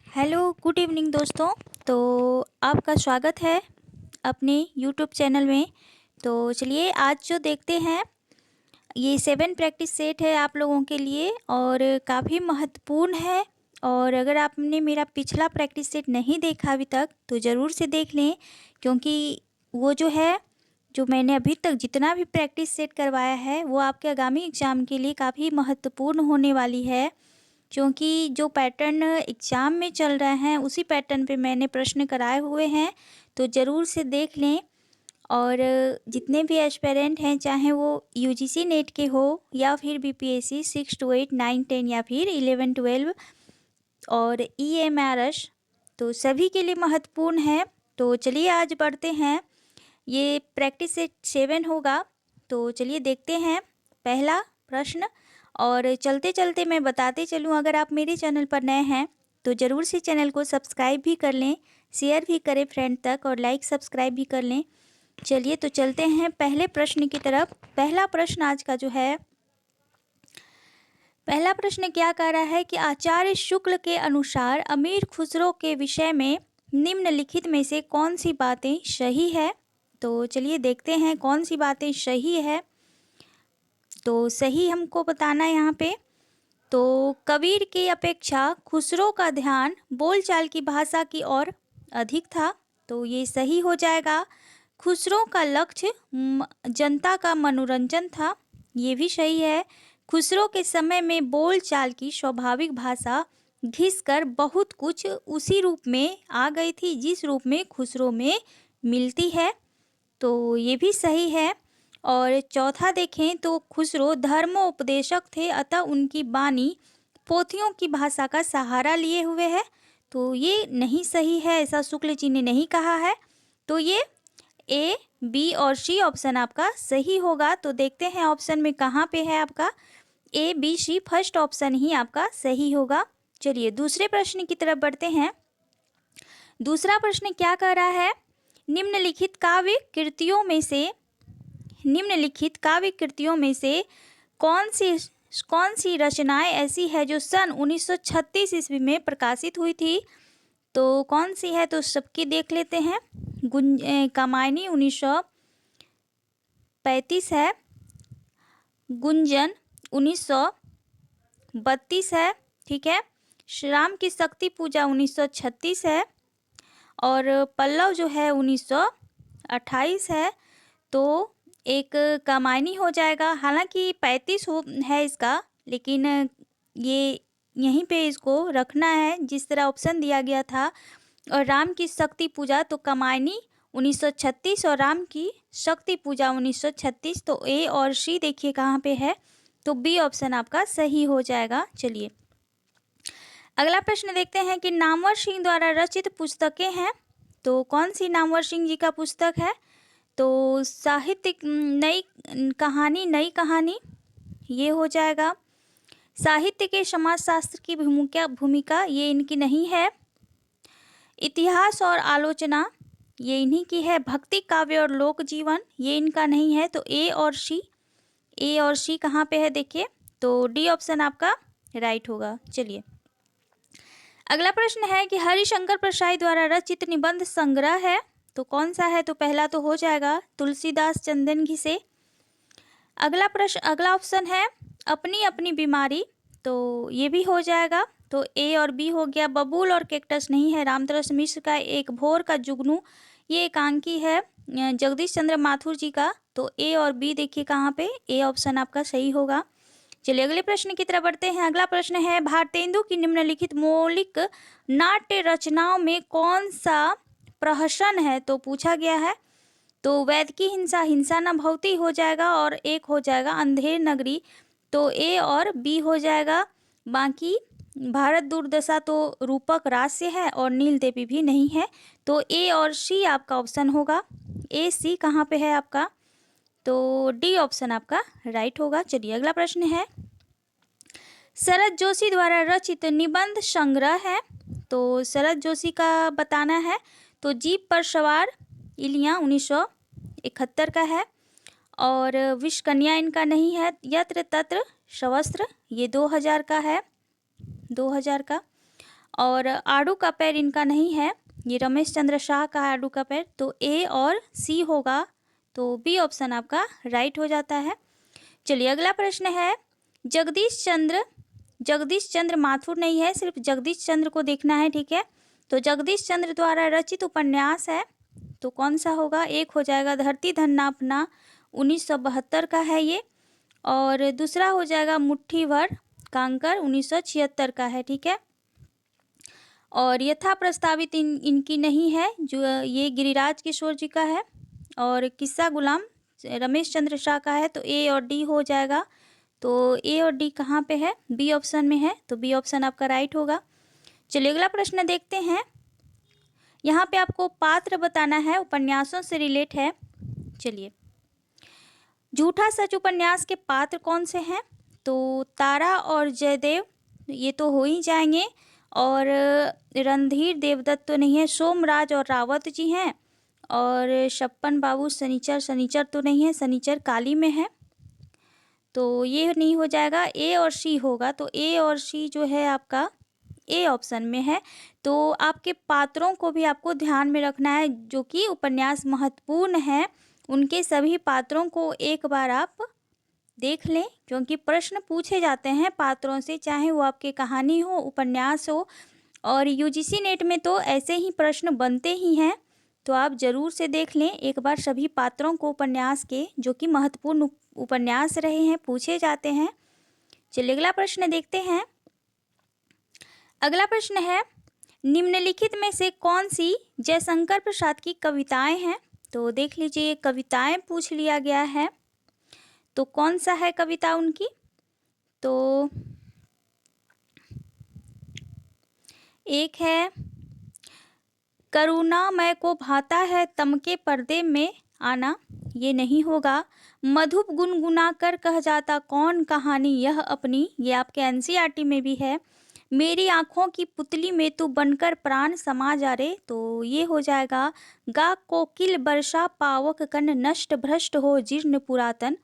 Hello good evening दोस्तों। तो आपका स्वागत है अपने यूट्यूब चैनल में। तो चलिए आज जो देखते हैं ये 7 प्रैक्टिस सेट है आप लोगों के लिए और काफ़ी महत्वपूर्ण है। और अगर आपने मेरा पिछला प्रैक्टिस सेट नहीं देखा अभी तक तो ज़रूर से देख लें, क्योंकि वो जो मैंने अभी तक जितना भी प्रैक्टिस सेट करवाया है वो आपके आगामी एग्ज़ाम के लिए काफ़ी महत्वपूर्ण होने वाली है। क्योंकि जो पैटर्न एग्ज़ाम में चल रहा है उसी पैटर्न पे मैंने प्रश्न कराए हुए हैं, तो ज़रूर से देख लें। और जितने भी एस्पिरेंट हैं, चाहे वो यूजीसी नेट के हो या फिर बीपीएससी 6 to 8 9 10 या फिर 11 12 और ईएमआरएस, तो सभी के लिए महत्वपूर्ण है। तो चलिए आज बढ़ते हैं, ये प्रैक्टिस सेट 7 होगा। तो चलिए देखते हैं पहला प्रश्न। और चलते चलते मैं बताते चलूँ, अगर आप मेरे चैनल पर नए हैं तो ज़रूर से चैनल को सब्सक्राइब भी कर लें, शेयर भी करें फ्रेंड तक और लाइक सब्सक्राइब भी कर लें। चलिए तो चलते हैं पहले प्रश्न की तरफ। पहला प्रश्न आज का जो है, पहला प्रश्न क्या कह रहा है कि आचार्य शुक्ल के अनुसार अमीर खुसरो के विषय में निम्नलिखित में से कौन सी बातें सही है। तो चलिए देखते हैं कौन सी बातें सही है। तो सही हमको बताना है यहाँ पे। तो कबीर की अपेक्षा खुसरो का ध्यान बोलचाल की भाषा की ओर अधिक था, तो ये सही हो जाएगा। खुसरो का लक्ष्य जनता का मनोरंजन था, ये भी सही है। खुसरो के समय में बोलचाल की स्वाभाविक भाषा घिसकर बहुत कुछ उसी रूप में आ गई थी जिस रूप में खुसरो में मिलती है, तो ये भी सही है। और चौथा देखें तो खुसरो धर्मोपदेशक थे, अतः उनकी वाणी पोथियों की भाषा का सहारा लिए हुए है, तो ये नहीं सही है, ऐसा शुक्ल जी ने नहीं कहा है। तो ये ए बी और सी ऑप्शन आपका सही होगा। तो देखते हैं ऑप्शन में कहाँ पे है आपका A B C, first option ही आपका सही होगा। चलिए दूसरे प्रश्न की तरफ बढ़ते हैं। दूसरा प्रश्न क्या कह रहा है, निम्नलिखित काव्य कृतियों में से कौन सी रचनाएं ऐसी है जो सन 1936 ईस्वी में प्रकाशित हुई थी। तो कौन सी है, तो सबकी देख लेते हैं। कामायनी 1935 है, गुंजन 1932 है, ठीक है। श्री राम की शक्ति पूजा 1936 है और पल्लव जो है 1928 है। तो एक कामायनी हो जाएगा, हालांकि 35 है इसका, लेकिन ये यहीं पे इसको रखना है जिस तरह ऑप्शन दिया गया था। और राम की शक्ति पूजा तो कामायनी 1936 और राम की शक्ति पूजा 1936, तो ए और सी देखिए कहाँ पे है, तो बी ऑप्शन आपका सही हो जाएगा। चलिए अगला प्रश्न देखते हैं कि नामवर सिंह द्वारा रचित पुस्तकें हैं, तो कौन सी नामवर सिंह जी का पुस्तक है। तो साहित्यिक नई कहानी ये हो जाएगा। साहित्य के समाजशास्त्र की भूमिका ये इनकी नहीं है। इतिहास और आलोचना ये इन्हीं की है। भक्ति काव्य और लोक जीवन ये इनका नहीं है, तो ए और सी कहाँ पे है देखिए, तो डी ऑप्शन आपका राइट होगा। चलिए अगला प्रश्न है कि हरिशंकर प्रसाई द्वारा रचित निबंध संग्रह है, तो कौन सा है, तो पहला तो हो जाएगा तुलसीदास चंदन घिसे। अगला ऑप्शन है अपनी अपनी बीमारी, तो ये भी हो जाएगा, तो ए और बी हो गया। बबूल और कैक्टस नहीं है, रामतरस मिश्र का एक भोर का जुगनू ये एकांकी है जगदीश चंद्र माथुर जी का, तो ए और बी देखिए कहाँ पे, ए ऑप्शन आपका सही होगा। चलिए अगले प्रश्न की तरफ बढ़ते हैं। अगला प्रश्न है भारतेंदु की निम्नलिखित मौलिक नाट्य रचनाओं में कौन सा प्रहसन है, तो पूछा गया है। तो वैद की हिंसा हिंसा न भवती हो जाएगा और एक हो जाएगा अंधेर नगरी, तो ए और बी हो जाएगा। बाकी भारत दुर्दशा तो रूपक रास्य है और नील देवी भी नहीं है, तो ए और सी आपका ऑप्शन होगा। ए सी कहाँ पे है आपका, तो डी ऑप्शन आपका राइट होगा। चलिए अगला प्रश्न है शरद जोशी द्वारा रचित निबंध संग्रह है, तो शरद जोशी का बताना है। तो जीप पर सवार इलियां 1971 का है और विष कन्या इनका नहीं है। यत्र तत्र सवस्त्र ये 2000 का है, 2000 का। और आड़ू का पैर इनका नहीं है, ये रमेश चंद्र शाह का है आड़ू का पैर। तो ए और सी होगा, तो बी ऑप्शन आपका राइट हो जाता है। चलिए अगला प्रश्न है, जगदीश चंद्र माथुर नहीं है, सिर्फ जगदीश चंद्र को देखना है, ठीक है। तो जगदीश चंद्र द्वारा रचित उपन्यास है, तो कौन सा होगा? एक हो जाएगा धरती धन्ना अपना, 1972 का है ये। और दूसरा हो जाएगा मुट्ठी भर कांकर, 1976 का है, ठीक है। और यथा प्रस्तावित इनकी नहीं है, जो ये गिरिराज किशोर जी का है। और किस्सा गुलाम रमेश चंद्र शाह का है, तो ए और डी हो जाएगा। तो ए और डी कहाँ पे है? बी ऑप्शन में है, तो बी ऑप्शन आपका राइट होगा। चलिए अगला प्रश्न देखते हैं। यहाँ पे आपको पात्र बताना है, उपन्यासों से रिलेट है। चलिए, झूठा सच उपन्यास के पात्र कौन से हैं? तो तारा और जयदेव ये तो हो ही जाएंगे, और रणधीर देवदत्त तो नहीं है, सोमराज और रावत जी हैं, और छप्पन बाबू शनिचर तो नहीं है, शनिचर काली में है, तो ये नहीं हो जाएगा। ए और सी होगा, तो ए और सी जो है आपका ए ऑप्शन में है। तो आपके पात्रों को भी आपको ध्यान में रखना है, जो कि उपन्यास महत्वपूर्ण है, उनके सभी पात्रों को एक बार आप देख लें, क्योंकि प्रश्न पूछे जाते हैं पात्रों से, चाहे वो आपके कहानी हो, उपन्यास हो, और यूजीसी नेट में तो ऐसे ही प्रश्न बनते ही हैं। तो आप जरूर से देख लें एक बार सभी पात्रों को उपन्यास के, जो कि महत्वपूर्ण उपन्यास रहे हैं, पूछे जाते हैं। चलिए अगला प्रश्न देखते हैं। अगला प्रश्न है, निम्नलिखित में से कौन सी जयशंकर प्रसाद की कविताएं हैं? तो देख लीजिए, कविताएं पूछ लिया गया है, तो कौन सा है कविता उनकी? तो एक है, करुणामय को भाता है तम के पर्दे में आना, ये नहीं होगा। मधुप गुनगुना कर कह जाता कौन कहानी यह अपनी, ये आपके एनसीईआरटी में भी है। मेरी आँखों की पुतली में तू बनकर प्राण समा जा रे, तो ये हो जाएगा। गा कोकिल वर्षा पावक कन नष्ट भ्रष्ट हो जीर्ण पुरातन,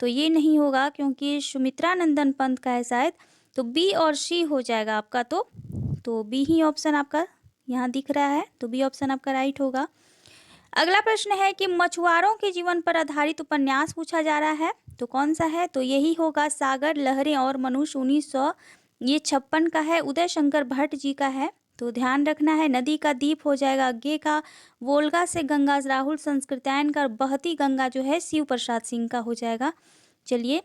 तो ये नहीं होगा, क्योंकि सुमित्रा नंदन पंत का है शायद। तो बी और सी हो जाएगा आपका, तो बी ही ऑप्शन आपका यहाँ दिख रहा है, तो बी ऑप्शन आपका राइट होगा। अगला प्रश्न है कि मछुआरों के जीवन पर आधारित उपन्यास पूछा जा रहा है, तो कौन सा है? तो यही होगा, सागर लहरें और मनुष्य, 1956 का है, उदय शंकर भट्ट जी का है। तो ध्यान रखना है। नदी का दीप हो जाएगा आगे का, वोल्गा से गंगा, राहुल संस्कृत्यायन का, बहती गंगा जो है शिव प्रसाद सिंह का हो जाएगा। चलिए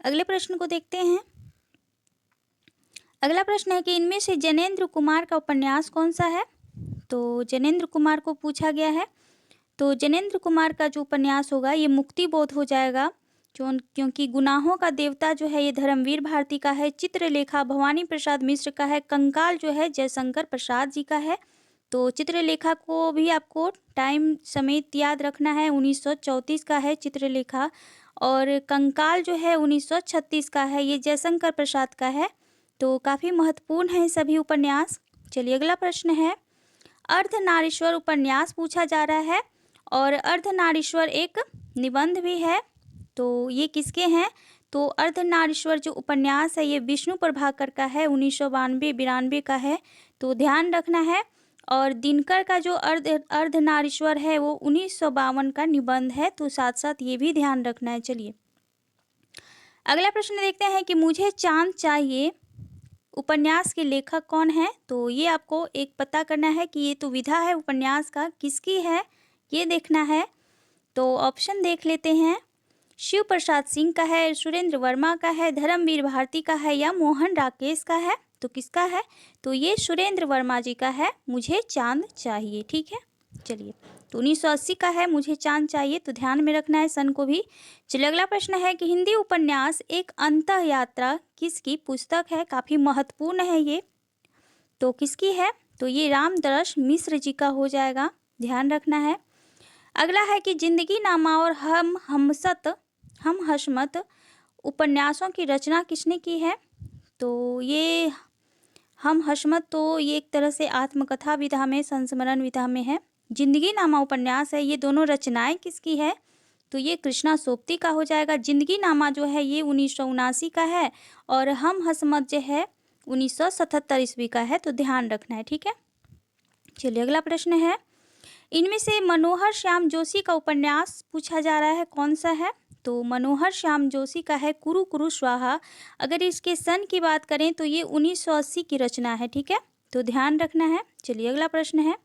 अगले प्रश्न को देखते हैं। अगला प्रश्न है कि इनमें से जैनेन्द्र कुमार का उपन्यास कौन सा है? तो जैनेन्द्र कुमार को पूछा गया है, तो जैनेन्द्र कुमार का जो उपन्यास होगा ये मुक्ति बोध हो जाएगा, क्योंकि गुनाहों का देवता जो है ये धर्मवीर भारती का है, चित्रलेखा भवानी प्रसाद मिश्र का है, कंकाल जो है जयशंकर प्रसाद जी का है। तो चित्रलेखा को भी आपको टाइम समेत याद रखना है, 1934 का है चित्रलेखा, और कंकाल जो है 1936 का है, ये जयशंकर प्रसाद का है। तो काफ़ी महत्वपूर्ण है सभी उपन्यास। चलिए अगला प्रश्न है, अर्धनारीश्वर उपन्यास पूछा जा रहा है, और अर्धनारीश्वर एक निबंध भी है, तो ये किसके हैं? तो अर्धनारीश्वर जो उपन्यास है ये विष्णु प्रभाकर का है, 1992-92 का है, तो ध्यान रखना है। और दिनकर का जो अर्धनारीश्वर है वो 1952 का निबंध है, तो साथ साथ ये भी ध्यान रखना है। चलिए अगला प्रश्न देखते हैं कि मुझे चांद चाहिए उपन्यास के लेखक कौन है? तो ये आपको एक पता करना है कि ये तो विधा है उपन्यास का, किसकी है ये देखना है। तो ऑप्शन देख लेते हैं, शिव प्रसाद सिंह का है, सुरेंद्र वर्मा का है, धर्मवीर भारती का है, या मोहन राकेश का है। तो किसका है? तो ये सुरेंद्र वर्मा जी का है, मुझे चांद चाहिए, ठीक है। चलिए, तो 1980 का है मुझे चांद चाहिए, तो ध्यान में रखना है सन को भी। चलिए अगला प्रश्न है कि हिंदी उपन्यास एक अंतः यात्रा किसकी पुस्तक है? काफ़ी महत्वपूर्ण है ये, तो किसकी है? तो ये रामदरस मिश्र जी का हो जाएगा, ध्यान रखना है। अगला है कि जिंदगी नामा और हम हशमत उपन्यासों की रचना किसने की है? तो ये हम हशमत तो ये एक तरह से आत्मकथा विधा में, संस्मरण विधा में है। जिंदगी नामा उपन्यास है, ये दोनों रचनाएं किसकी है? तो ये कृष्णा सोबती का हो जाएगा। जिंदगी नामा जो है ये 1979 का है और हम हसमत जो है 1977 ईस्वी का है, तो ध्यान रखना है, ठीक है। चलिए अगला प्रश्न है, इनमें से मनोहर श्याम जोशी का उपन्यास पूछा जा रहा है, कौन सा है? तो मनोहर श्याम जोशी का है कुरु कुरु स्वाहा। अगर इसके सन की बात करें तो ये 1980 की रचना है, ठीक है, तो ध्यान रखना है। चलिए अगला प्रश्न है,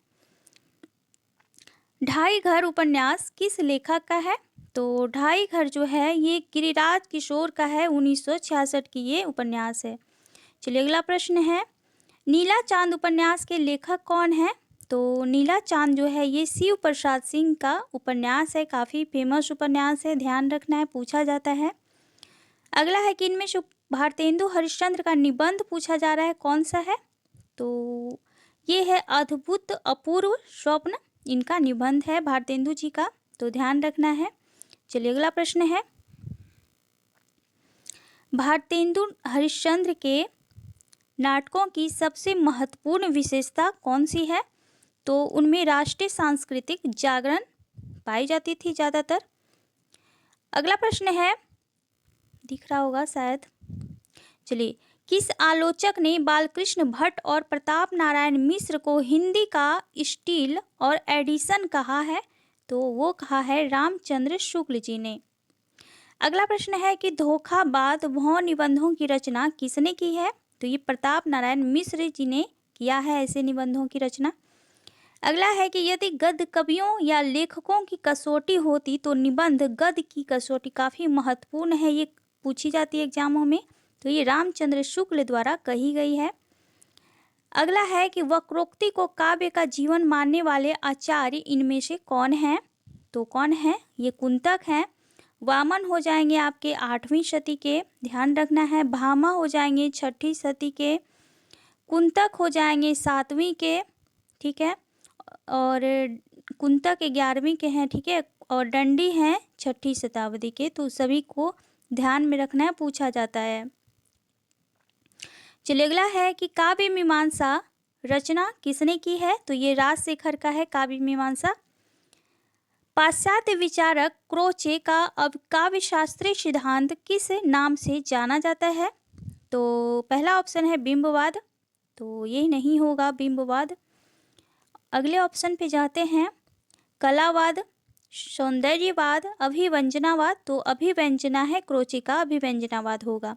ढाई घर उपन्यास किस लेखक का है? तो ढाई घर जो है ये गिरिराज किशोर का है, 1966 की ये उपन्यास है। चलिए अगला प्रश्न है, नीला चांद उपन्यास के लेखक कौन है? तो नीला चांद जो है ये शिव प्रसाद सिंह का उपन्यास है, काफ़ी फेमस उपन्यास है, ध्यान रखना है, पूछा जाता है। अगला है कि इनमें से भारतेंदु हरिश्चंद्र का निबंध पूछा जा रहा है, कौन सा है? तो ये है अद्भुत अपूर्व स्वप्न, इनका निबंध है भारतेंदु जी का, तो ध्यान रखना है। चलिए अगला प्रश्न है, भारतेंदु हरिश्चंद्र के नाटकों की सबसे महत्वपूर्ण विशेषता कौन सी है? तो उनमें राष्ट्रीय सांस्कृतिक जागरण पाई जाती थी ज़्यादातर। अगला प्रश्न है, दिख रहा होगा शायद, चलिए, किस आलोचक ने बालकृष्ण भट्ट और प्रताप नारायण मिश्र को हिंदी का स्टील और एडिशन कहा है? तो वो कहा है रामचंद्र शुक्ल जी ने। अगला प्रश्न है कि धोखाबाज भौं निबंधों की रचना किसने की है? तो ये प्रताप नारायण मिश्र जी ने किया है ऐसे निबंधों की रचना। अगला है कि यदि गद्य कवियों या लेखकों की कसौटी होती तो निबंध गद्य की कसौटी काफ़ी महत्वपूर्ण है, ये पूछी जाती है एग्जामों में, तो ये रामचंद्र शुक्ल द्वारा कही गई है। अगला है कि वक्रोक्ति को काव्य का जीवन मानने वाले आचार्य इनमें से कौन है? तो कौन है? ये कुंतक हैं। वामन हो जाएंगे आपके 8वीं शती के, ध्यान रखना है। भामा हो जाएंगे 6ठी शती के। कुंतक हो जाएंगे 7वीं के, ठीक है, और कुंतक 11वीं के हैं, ठीक है, और दंडी हैं 6ठी शताब्दी के, तो सभी को ध्यान में रखना है, पूछा जाता है। चलिए अगला है कि काव्य मीमांसा रचना किसने की है? तो ये राजशेखर का है काव्य मीमांसा। पाश्चात्य विचारक क्रोचे का अब काव्य शास्त्रीय सिद्धांत किस नाम से जाना जाता है? तो पहला ऑप्शन है बिंबवाद, तो ये नहीं होगा बिंबवाद। अगले ऑप्शन पे जाते हैं, कलावाद, सौंदर्यवाद, अभिव्यंजनावाद, तो अभिव्यंजना है, क्रोचे का अभिव्यंजनावाद होगा।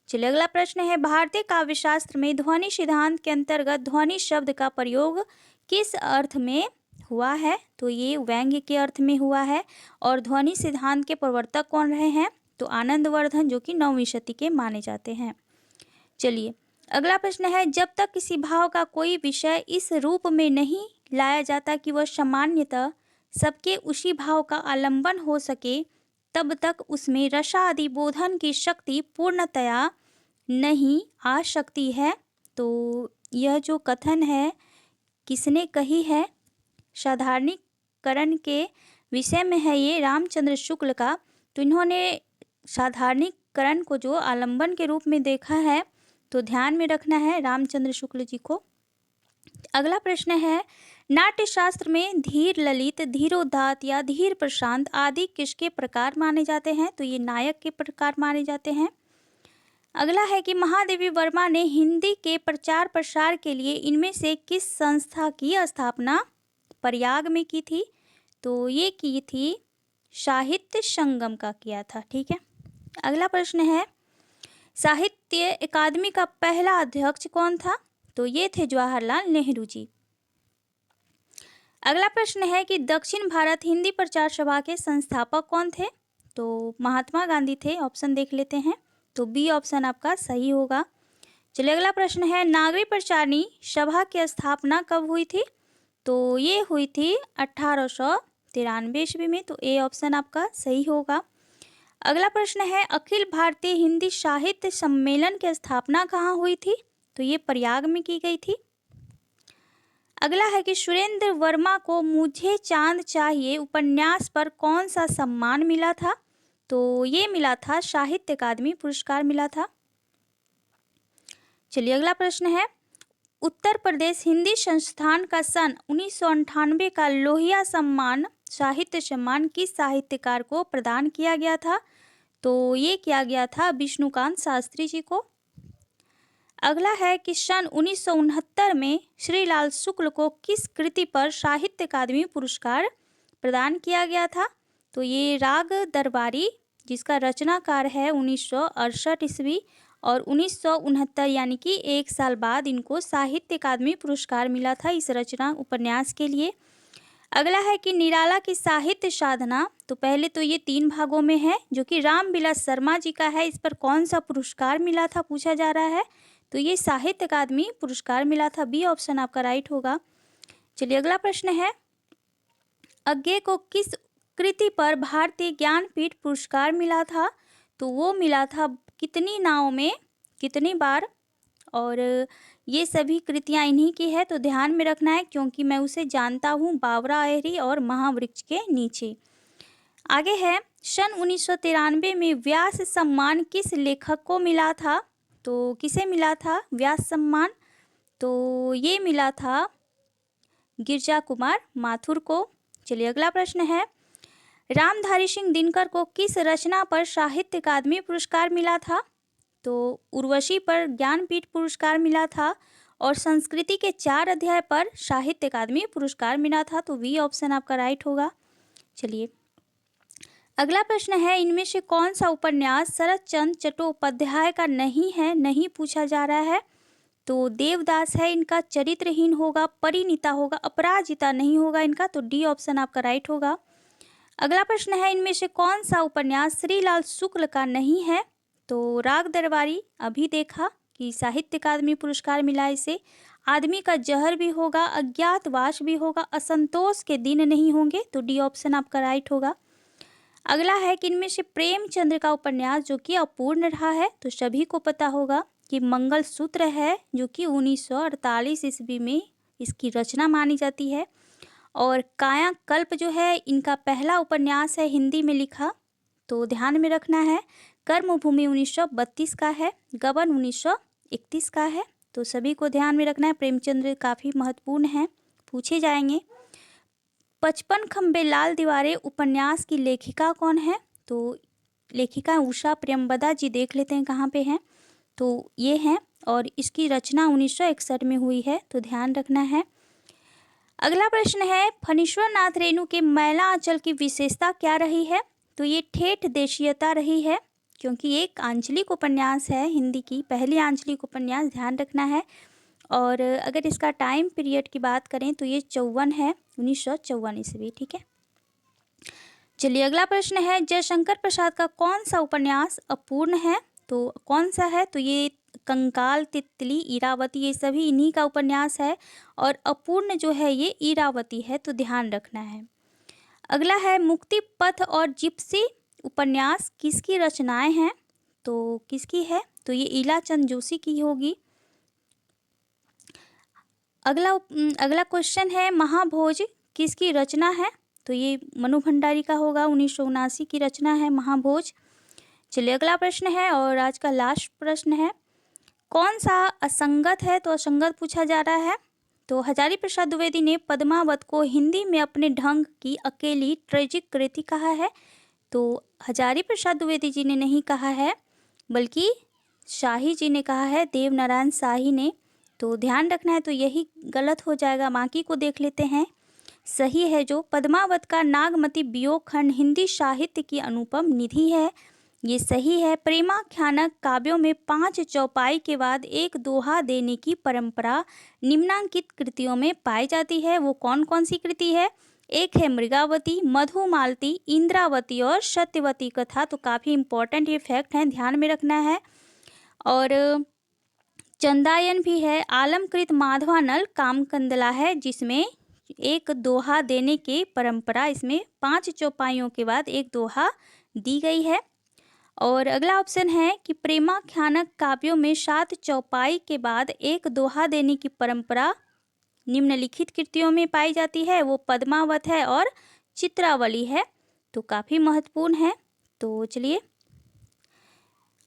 चलिए अगला प्रश्न है, भारतीय काव्यशास्त्र में ध्वनि सिद्धांत के अंतर्गत ध्वनि शब्द का प्रयोग किस अर्थ में हुआ है? तो ये व्यंग्य के अर्थ में हुआ है। और ध्वनि सिद्धांत के प्रवर्तक कौन रहे हैं? तो आनंदवर्धन, जो कि 9वीं शती के माने जाते हैं। चलिए अगला प्रश्न है, जब तक किसी भाव का कोई विषय इस रूप में नहीं लाया जाता कि वह सामान्यतः सबके उसी भाव का आलंबन हो सके, तब तक उसमें रसादि बोधन की शक्ति पूर्णतया नहीं आ सकती है। तो यह जो कथन है किसने कही है? साधारणीकरण के विषय में है ये, रामचंद्र शुक्ल का। तो इन्होंने साधारणीकरण को जो आलंबन के रूप में देखा है, तो ध्यान में रखना है रामचंद्र शुक्ल जी को। अगला प्रश्न है, नाट्य शास्त्र में धीर ललित, धीरोदात्त या धीर प्रशांत आदि किसके प्रकार माने जाते हैं? तो ये नायक के प्रकार माने जाते हैं। अगला है कि महादेवी वर्मा ने हिंदी के प्रचार प्रसार के लिए इनमें से किस संस्था की स्थापना प्रयाग में की थी? तो ये की थी साहित्य संगम का किया था, ठीक है। अगला प्रश्न है, साहित्य अकादमी का पहला अध्यक्ष कौन था? तो ये थे जवाहरलाल नेहरू जी। अगला प्रश्न है कि दक्षिण भारत हिंदी प्रचार सभा के संस्थापक कौन थे? तो महात्मा गांधी थे, ऑप्शन देख लेते हैं, तो बी ऑप्शन आपका सही होगा। चलिए अगला प्रश्न है, नागरिक प्रचारिणी सभा की स्थापना कब हुई थी? तो ये हुई थी 1893 ईस्वी में, तो ए ऑप्शन आपका सही होगा। अगला प्रश्न है, अखिल भारतीय हिंदी साहित्य सम्मेलन की स्थापना कहाँ हुई थी? तो ये प्रयाग में की गई थी। अगला है कि सुरेंद्र वर्मा को मुझे चांद चाहिए उपन्यास पर कौन सा सम्मान मिला था? तो ये मिला था साहित्य अकादमी पुरस्कार मिला था। चलिए अगला प्रश्न है, उत्तर प्रदेश हिंदी संस्थान का सन 1998 का लोहिया सम्मान साहित्य सम्मान किस साहित्यकार को प्रदान किया गया था? तो ये किया गया था विष्णुकांत शास्त्री जी को। अगला है कि सन 1969 में श्रीलाल शुक्ल को किस कृति पर साहित्य अकादमी पुरस्कार प्रदान किया गया था? तो ये राग दरबारी, जिसका रचनाकार है 1968 ईस्वी, और 1969 यानी कि एक साल बाद इनको साहित्य अकादमी पुरस्कार मिला था इस रचना उपन्यास के लिए। अगला है कि निराला की साहित्य साधना, तो पहले तो ये 3 भागों में है, जो कि रामविलास शर्मा जी का है। इस पर कौन सा पुरस्कार मिला था पूछा जा रहा है, तो ये साहित्य अकादमी पुरस्कार मिला था। बी ऑप्शन आपका राइट होगा। चलिए अगला प्रश्न है, अज्ञे को किस कृति पर भारतीय ज्ञानपीठ पुरस्कार मिला था? तो वो मिला था कितनी नाव में कितनी बार, और ये सभी कृतियाँ इन्हीं की है, तो ध्यान में रखना है क्योंकि मैं उसे जानता हूँ, बावरा अहरी और महावृक्ष के नीचे। आगे है, सन 1993 में व्यास सम्मान किस लेखक को मिला था? तो किसे मिला था व्यास सम्मान? तो ये मिला था गिरजा कुमार माथुर को। चलिए अगला प्रश्न है, रामधारी सिंह दिनकर को किस रचना पर साहित्य अकादमी पुरस्कार मिला था? तो उर्वशी पर ज्ञानपीठ पुरस्कार मिला था, और संस्कृति के 4 अध्याय पर साहित्य अकादमी पुरस्कार मिला था। तो वी ऑप्शन आपका राइट होगा। चलिए अगला प्रश्न है, इनमें से कौन सा उपन्यास शरत चंद्र चट्टोपाध्याय का नहीं है? नहीं पूछा जा रहा है। तो देवदास है इनका, चरित्रहीन होगा, परिणीता होगा, अपराजिता नहीं होगा इनका। तो डी ऑप्शन आपका राइट होगा। अगला प्रश्न है, इनमें से कौन सा उपन्यास श्रीलाल शुक्ल का नहीं है? तो राग दरबारी अभी देखा कि साहित्य अकादमी पुरस्कार मिला इसे। आदमी का जहर भी होगा, अज्ञातवास भी होगा, असंतोष के दिन नहीं होंगे। तो डी ऑप्शन आपका राइट होगा। अगला है कि इनमें से प्रेमचंद्र का उपन्यास जो कि अपूर्ण रहा है, तो सभी को पता होगा कि मंगलसूत्र है, जो कि 1948 ईस्वी में इसकी रचना मानी जाती है। और कायाकल्प जो है इनका पहला उपन्यास है हिंदी में लिखा, तो ध्यान में रखना है। कर्मभूमि 1932 का है, गबन 1931 का है, तो सभी को ध्यान में रखना है। प्रेमचंद्र काफ़ी महत्वपूर्ण हैं, पूछे जाएंगे। 55 खंबे लाल दीवारें उपन्यास की लेखिका कौन है? तो लेखिका उषा प्रियंवदा जी। देख लेते हैं कहाँ पे हैं, तो ये हैं, और इसकी रचना 1961 में हुई है, तो ध्यान रखना है। अगला प्रश्न है, फणीश्वर नाथ रेणु के मैला आंचल की विशेषता क्या रही है? तो ये ठेठ देशीयता रही है, क्योंकि एक आंचलिक उपन्यास है, हिंदी की पहली आंचलिक उपन्यास, ध्यान रखना है। और अगर इसका टाइम पीरियड की बात करें तो ये 54 है, 1954 ईस्वी। ठीक है, चलिए अगला प्रश्न है, जयशंकर प्रसाद का कौन सा उपन्यास अपूर्ण है? तो कौन सा है? तो ये कंकाल, तितली, इरावती, ये सभी इन्हीं का उपन्यास है, और अपूर्ण जो है ये इरावती है, तो ध्यान रखना है। अगला है, मुक्ति पथ और जिप्सी उपन्यास किसकी रचनाएं हैं? तो किसकी है? तो ये ईलाचंद जोशी की होगी। अगला क्वेश्चन है, महाभोज किसकी रचना है? तो ये मनु भंडारी का होगा, 1979 की रचना है महाभोज। चलिए अगला प्रश्न है, और आज का लास्ट प्रश्न है, कौन सा असंगत है? तो असंगत पूछा जा रहा है। तो हजारी प्रसाद द्विवेदी ने पद्मावत को हिंदी में अपने ढंग की अकेली ट्रेजिक कृति कहा है। तो हजारी प्रसाद द्विवेदी जी ने नहीं कहा है, बल्कि शाही जी ने कहा है, देवनारायण शाही ने। तो ध्यान रखना है, तो यही गलत हो जाएगा। बाकी को देख लेते हैं, सही है जो पद्मावत का नागमती वियोग खंड हिंदी साहित्य की अनुपम निधि है, ये सही है। प्रेमाख्यानक काव्यों में 5 चौपाई के बाद एक दोहा देने की परंपरा निम्नांकित कृतियों में पाई जाती है। वो कौन कौन सी कृति है? एक है मृगावती, मधुमालती, इंद्रावती और सत्यवती कथा। तो काफ़ी इंपॉर्टेंट ये फैक्ट हैं, ध्यान में रखना है। और चंदायन भी है, आलमकृत माधवानल कामकंदला है, जिसमें एक दोहा देने की परंपरा, इसमें 5 चौपाइयों के बाद एक दोहा दी गई है। और अगला ऑप्शन है कि प्रेमाख्यानक काव्यों में 7 चौपाई के बाद एक दोहा देने की परंपरा निम्नलिखित कृतियों में पाई जाती है, वो पद्मावत है और चित्रावली है, तो काफ़ी महत्वपूर्ण है। तो चलिए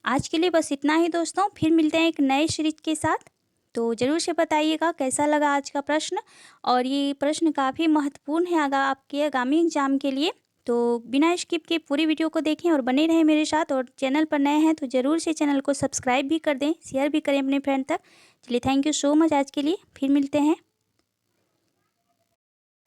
आज के लिए बस इतना ही दोस्तों, फिर मिलते हैं एक नए सीरीज के साथ। तो ज़रूर से बताइएगा कैसा लगा आज का प्रश्न। और ये प्रश्न काफ़ी महत्वपूर्ण है आपके आगामी एग्जाम के लिए। तो बिना स्किप के पूरी वीडियो को देखें और बने रहें मेरे साथ। और चैनल पर नए हैं तो ज़रूर से चैनल को सब्सक्राइब भी कर दें, शेयर भी करें अपने फ्रेंड तक। चलिए, थैंक यू सो मच आज के लिए, फिर मिलते हैं।